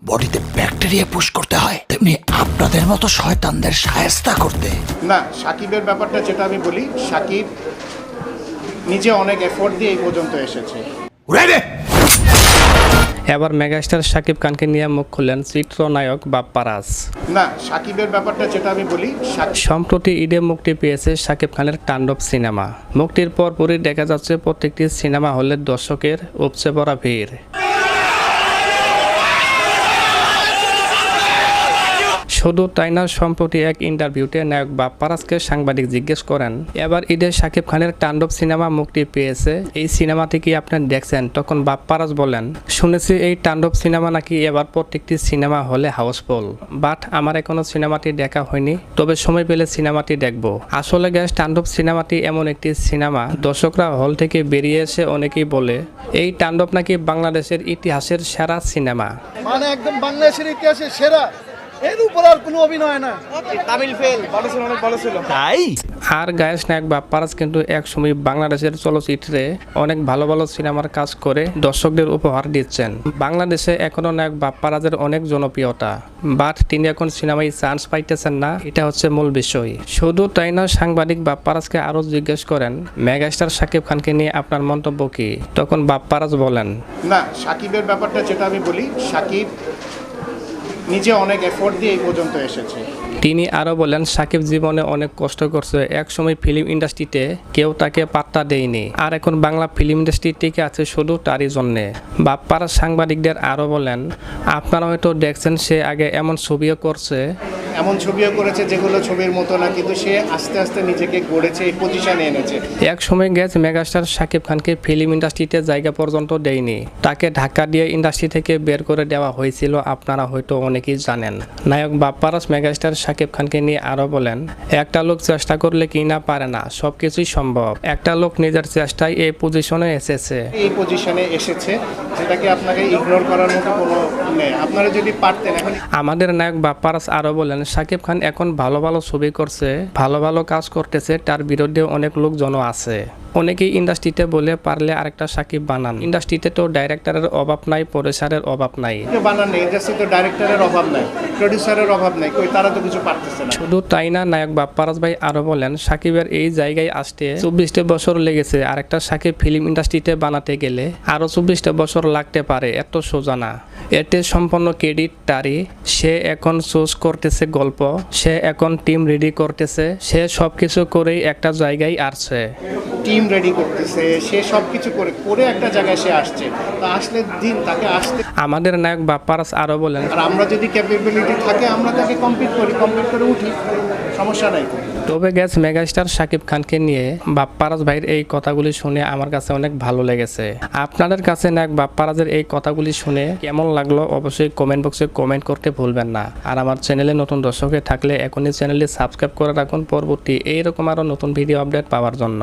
বডিতে bacteria push করতে হয়, তেমনি আপনাদের মতো শয়তানদের শায়েস্তা করতে। না, সাকিবের ব্যাপারটা যেটা আমি বলি, সাকিব নিজে অনেক এফোর্ট দিয়ে এই পর্যন্ত এসেছে। এবার মেগাস্টার শাকিব খানকে নিয়ে মুখ খুললেন চিত্রনায়ক বাপ্পারাজ। না, সাকিবের ব্যাপারটা যেটা আমি বলি, সম্প্রতি ঈদে মুক্তি পেয়েছে শাকিব খানের তাণ্ডব সিনেমা। মুক্তির পরপরই দেখা যাচ্ছে প্রত্যেকটি সিনেমা হলের দর্শকের উপচে পড়া ভিড়। শুধু তাই না, সম্প্রতি এক ইন্টারভিউতে নায়ক বাপ্পারাজকে সাংবাদিক জিজ্ঞেস করেন, এবার ঈদে শাকিব খানের তাণ্ডব সিনেমা মুক্তি পেয়েছে, এই সিনেমাটি কি আপনি দেখছেন? তখন বাপ্পারাজ বলেন, শুনেছি এই তাণ্ডব সিনেমা নাকি এবার প্রত্যেকটি সিনেমা হলে হাউসফুল, বাট আমার এখনো সিনেমাটি দেখা হয়নি, তবে সময় পেলে সিনেমাটি দেখব। আসলে গ্যাস, তাণ্ডব সিনেমাটি এমন একটি সিনেমা, দর্শকরা হল থেকে বেরিয়ে এসে অনেকেই বলে এই তাণ্ডব নাকি বাংলাদেশের ইতিহাসের সেরা সিনেমা। মানে একদম বাংলাদেশের ইতিহাসে সেরা, এর উপর আর কোনো অভিনয় না। তামিল ফেল ভালো ছিল, অনেক ভালো ছিল। তাই আর গায়ক নায়ক বাপ্পারাজ কিন্তু এক সময় বাংলাদেশের চলচ্চিত্রে অনেক ভালো ভালো সিনেমার কাজ করে দর্শকদের উপহার দিচ্ছেন। বাংলাদেশে এখনো নায়ক বাপ্পারাজের অনেক জনপ্রিয়তা, বাট তিনি এখন সিনেমায় চান্স পাইতেছেন না, এটা হচ্ছে মূল বিষয়। শুধু তাই না, সাংবাদিক বাপ্পারাজকে আরো জিজ্ঞেস করেন, মেগাস্টার শাকিব খানকে নিয়ে আপনার মন্তব্য কি? তখন বাপ্পারাজ বলেন, না, সাকিবের ব্যাপারটা যেটা আমি বলি, সাকিব নিজে অনেক এফোর্ট দিয়ে এই পর্যন্ত এসেছে। তিনি আরও বলেন, সাকিব জীবনে অনেক কষ্ট করছে, এক সময় ফিল্ম ইন্ডাস্ট্রিতে কেউ তাকে পাত্তা দেয়নি, আর এখন বাংলা ফিল্ম ইন্ডাস্ট্রি টিকে আছে শুধু তারই জন্যে। বাপ্পারাজ সাংবাদিকদের আরও বলেন, আপনারা হয়তো দেখছেন সে আগে এমন ছবিও করছে, এমন ছবিও করেছে যেগুলো ছবির মতো না, কিন্তু সে আস্তে আস্তে নিজেকে গড়েছে, এই পজিশনে এনেছে। এক সময় গেছে মেগাস্টার শাকিব খানকে ফিল্ম ইন্ডাস্ট্রিতে জায়গা পর্যন্ত দেয়নি, তাকে ধাক্কা দিয়ে ইন্ডাস্ট্রি থেকে বের করে দেওয়া হয়েছিল, আপনারা হয়তো অনেকেই জানেন। নায়ক বাপ্পারাজ মেগাস্টার শাকিব খানকে নিয়ে আরো বলেন, একটা লোক চেষ্টা করলে কি না পারে না, সবকিছুই সম্ভব, একটা লোক নিজের চেষ্টায় এই পজিশনে এসেছে। এই পজিশনে এসেছে, যেটাকে আপনাকে ইগনোর করার মতো কোনো নেই। আপনারা যদি পারতেন এখন। আমাদের নায়ক বাপ্পারাজ আরো বলেন, শাকিব খান এখন ভালো ভালো ছবি করছে, ভালো ভালো কাজ করতেছে, তার বিরুদ্ধে অনেক লোকজন আছে। অনেকেই ইন্ডাস্ট্রিতে বলে পারলে আরেকটা সাকিব বানান, ইন্ডাস্ট্রিতে তো ডাইরেক্টরের অভাব নাই, প্রডিউসারের অভাব নাই। বানান নেই, ইন্ডাস্ট্রিতে ডাইরেক্টরের অভাব নাই, প্রডিউসারের অভাব নাই, কই তারা তো কিছু পারতেছে না। শুধু তাই না, নায়ক বাপ্পারাজ ভাই আরো বলেন, সাকিবের এই জায়গায় আসতে 24টা বছর লেগেছে, আরেকটা সাকিব ফিল্ম ইন্ডাস্ট্রিতে বানাতে গেলে আরো 24টা বছর লাগতে পারে, এত সোজা না। এতে সম্পূর্ণ ক্রেডিট তারই। সে এখন চুজ করতেছে গল্প, সে এখন টিম রেডি করতেছে, সে সবকিছু করেই একটা জায়গায় আসছে। টিম রেডি করতেছে, সে সবকিছু করে একটা জায়গায় সে আসছে, তো আসলে দিন তাকে আসতে। আমাদের নায়ক বাপ্পারাজ আরো বলেন, আর আমরা যদি ক্যাপাবিলিটি থাকে আমরা তাকে কমপ্লিট করে উঠি, সমস্যা নাই। তবে গেছে মেগাস্টার শাকিব খানকে নিয়ে বাপ্পারাজ ভাইয়ের এই কথাগুলি শুনে আমার কাছে অনেক ভালো লেগেছে। আপনাদের কাছে নায়ক বাপ্পারাজের এই কথাগুলি শুনে কেমন লাগলো অবশ্যই কমেন্ট বক্সে কমেন্ট করতে ভুলবেন না। আর আমার চ্যানেলে নতুন দর্শকে থাকলে এখনই চ্যানেলটি সাবস্ক্রাইব করে রাখুন পরবর্তী এইরকম আরও নতুন ভিডিও আপডেট পাওয়ার জন্য।